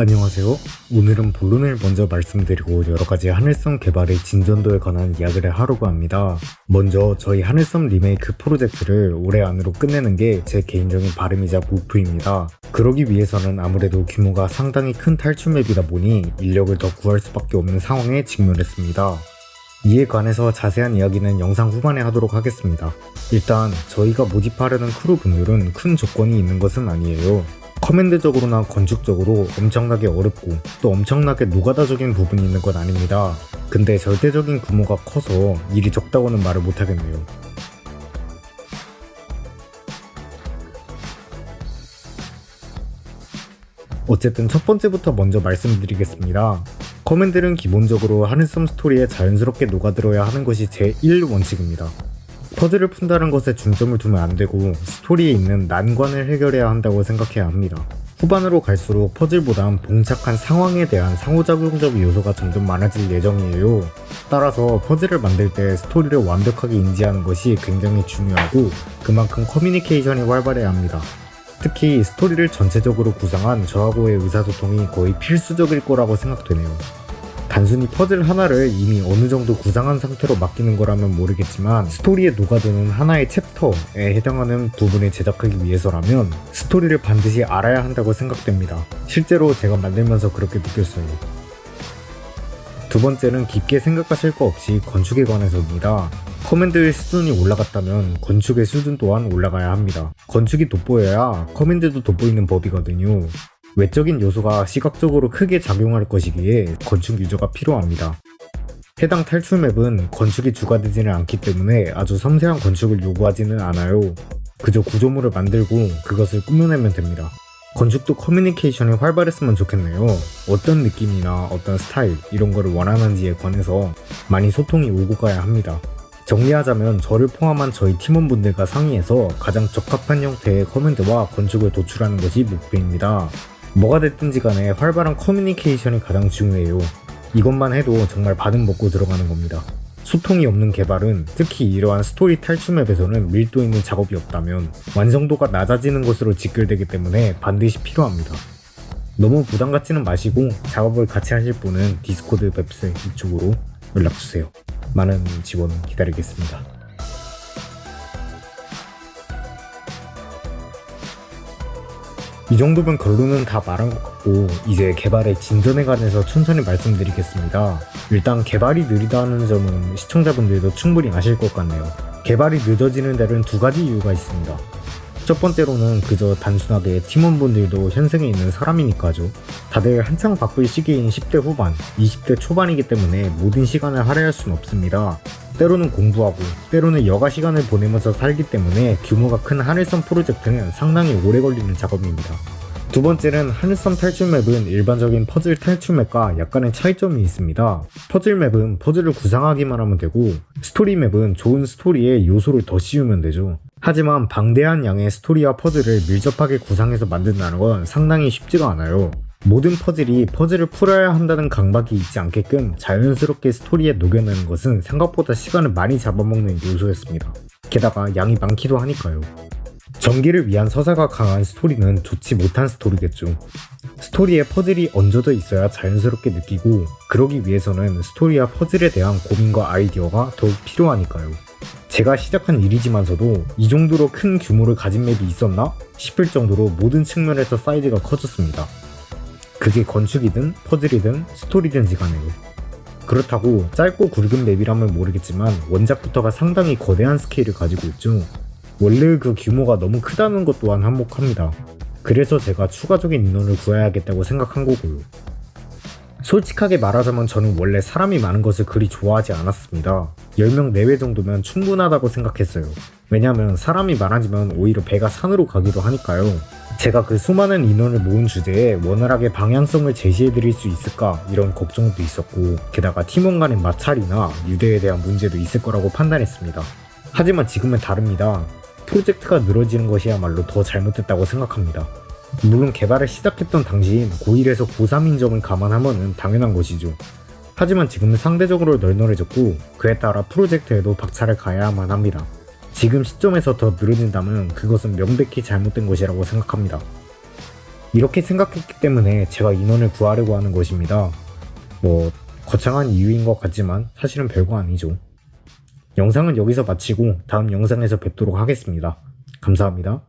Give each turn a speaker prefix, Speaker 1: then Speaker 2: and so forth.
Speaker 1: 안녕하세요. 오늘은 본론을 먼저 말씀드리고 여러가지 하늘섬 개발의 진전도에 관한 이야기를 하려고 합니다. 먼저 저희 하늘섬 리메이크 프로젝트를 올해 안으로 끝내는 게 제 개인적인 바람이자 목표입니다. 그러기 위해서는 아무래도 규모가 상당히 큰 탈출 맵이다 보니 인력을 더 구할 수밖에 없는 상황에 직면했습니다. 이에 관해서 자세한 이야기는 영상 후반에 하도록 하겠습니다. 일단 저희가 모집하려는 크루분들은 큰 조건이 있는 것은 아니에요. 커맨드적으로나 건축적으로 엄청나게 어렵고 또 엄청나게 노가다적인 부분이 있는 건 아닙니다. 근데 절대적인 규모가 커서 일이 적다고는 말을 못하겠네요. 어쨌든 첫 번째부터 먼저 말씀드리겠습니다. 커맨드는 기본적으로 하늘섬 스토리에 자연스럽게 녹아들어야 하는 것이 제1원칙입니다. 퍼즐을 푼다는 것에 중점을 두면 안 되고 스토리에 있는 난관을 해결해야 한다고 생각해야 합니다. 후반으로 갈수록 퍼즐보단 봉착한 상황에 대한 상호작용적 요소가 점점 많아질 예정이에요. 따라서 퍼즐을 만들 때 스토리를 완벽하게 인지하는 것이 굉장히 중요하고 그만큼 커뮤니케이션이 활발해야 합니다. 특히 스토리를 전체적으로 구상한 저하고의 의사소통이 거의 필수적일 거라고 생각되네요. 단순히 퍼즐 하나를 이미 어느 정도 구상한 상태로 맡기는 거라면 모르겠지만 스토리에 녹아드는 하나의 챕터에 해당하는 부분을 제작하기 위해서라면 스토리를 반드시 알아야 한다고 생각됩니다. 실제로 제가 만들면서 그렇게 느꼈어요. 두 번째는 깊게 생각하실 거 없이 건축에 관해서입니다. 커맨드의 수준이 올라갔다면 건축의 수준 또한 올라가야 합니다. 건축이 돋보여야 커맨드도 돋보이는 법이거든요. 외적인 요소가 시각적으로 크게 작용할 것이기에 건축 유저가 필요합니다. 해당 탈출 맵은 건축이 주가 되지는 않기 때문에 아주 섬세한 건축을 요구하지는 않아요. 그저 구조물을 만들고 그것을 꾸며내면 됩니다. 건축도 커뮤니케이션이 활발했으면 좋겠네요. 어떤 느낌이나 어떤 스타일 이런 거를 원하는지에 관해서 많이 소통이 오고 가야 합니다. 정리하자면 저를 포함한 저희 팀원분들과 상의해서 가장 적합한 형태의 커맨드와 건축을 도출하는 것이 목표입니다. 뭐가 됐든지 간에 활발한 커뮤니케이션이 가장 중요해요. 이것만 해도 정말 반은 먹고 들어가는 겁니다. 소통이 없는 개발은 특히 이러한 스토리 탈출 맵에서는 밀도 있는 작업이 없다면 완성도가 낮아지는 것으로 직결되기 때문에 반드시 필요합니다. 너무 부담 갖지는 마시고 작업을 같이 하실 분은 디스코드 웹스 이쪽으로 연락주세요. 많은 지원 기다리겠습니다. 이 정도면 결론은 다 말한 것 같고 이제 개발의 진전에 관해서 천천히 말씀드리겠습니다. 일단 개발이 느리다는 점은 시청자분들도 충분히 아실 것 같네요. 개발이 늦어지는 데는 두 가지 이유가 있습니다. 첫 번째로는 그저 단순하게 팀원분들도 현생에 있는 사람이니까죠. 다들 한창 바쁠 시기인 10대 후반, 20대 초반이기 때문에 모든 시간을 할애할 수는 없습니다. 때로는 공부하고 때로는 여가 시간을 보내면서 살기 때문에 규모가 큰 하늘섬 프로젝트는 상당히 오래 걸리는 작업입니다. 두 번째는 하늘섬 탈출 맵은 일반적인 퍼즐 탈출 맵과 약간의 차이점이 있습니다. 퍼즐 맵은 퍼즐을 구상하기만 하면 되고 스토리 맵은 좋은 스토리에 요소를 더 씌우면 되죠. 하지만 방대한 양의 스토리와 퍼즐을 밀접하게 구상해서 만든다는 건 상당히 쉽지가 않아요. 모든 퍼즐이 퍼즐을 풀어야 한다는 강박이 있지 않게끔 자연스럽게 스토리에 녹여내는 것은 생각보다 시간을 많이 잡아먹는 요소였습니다. 게다가 양이 많기도 하니까요. 전기를 위한 서사가 강한 스토리는 좋지 못한 스토리겠죠. 스토리에 퍼즐이 얹어져 있어야 자연스럽게 느끼고 그러기 위해서는 스토리와 퍼즐에 대한 고민과 아이디어가 더욱 필요하니까요. 제가 시작한 일이지만서도 이 정도로 큰 규모를 가진 맵이 있었나 싶을 정도로 모든 측면에서 사이즈가 커졌습니다. 그게 건축이든 퍼즐이든 스토리든지 간에요. 그렇다고 짧고 굵은 맵이라면 모르겠지만 원작부터가 상당히 거대한 스케일을 가지고 있죠. 원래 그 규모가 너무 크다는 것 또한 한몫합니다. 그래서 제가 추가적인 인원을 구해야겠다고 생각한 거고요. 솔직하게 말하자면 저는 원래 사람이 많은 것을 그리 좋아하지 않았습니다. 10명 내외 정도면 충분하다고 생각했어요. 왜냐면 사람이 많아지면 오히려 배가 산으로 가기도 하니까요. 제가 그 수많은 인원을 모은 주제에 원활하게 방향성을 제시해드릴 수 있을까 이런 걱정도 있었고 게다가 팀원 간의 마찰이나 유대에 대한 문제도 있을 거라고 판단했습니다. 하지만 지금은 다릅니다. 프로젝트가 늘어지는 것이야말로 더 잘못됐다고 생각합니다. 물론 개발을 시작했던 당시인 고1에서 고3인 점을 감안하면 당연한 것이죠. 하지만 지금은 상대적으로 널널해졌고 그에 따라 프로젝트에도 박차를 가야만 합니다. 지금 시점에서 더 늘어진다면 그것은 명백히 잘못된 것이라고 생각합니다. 이렇게 생각했기 때문에 제가 인원을 구하려고 하는 것입니다. 뭐 거창한 이유인 것 같지만 사실은 별거 아니죠. 영상은 여기서 마치고 다음 영상에서 뵙도록 하겠습니다. 감사합니다.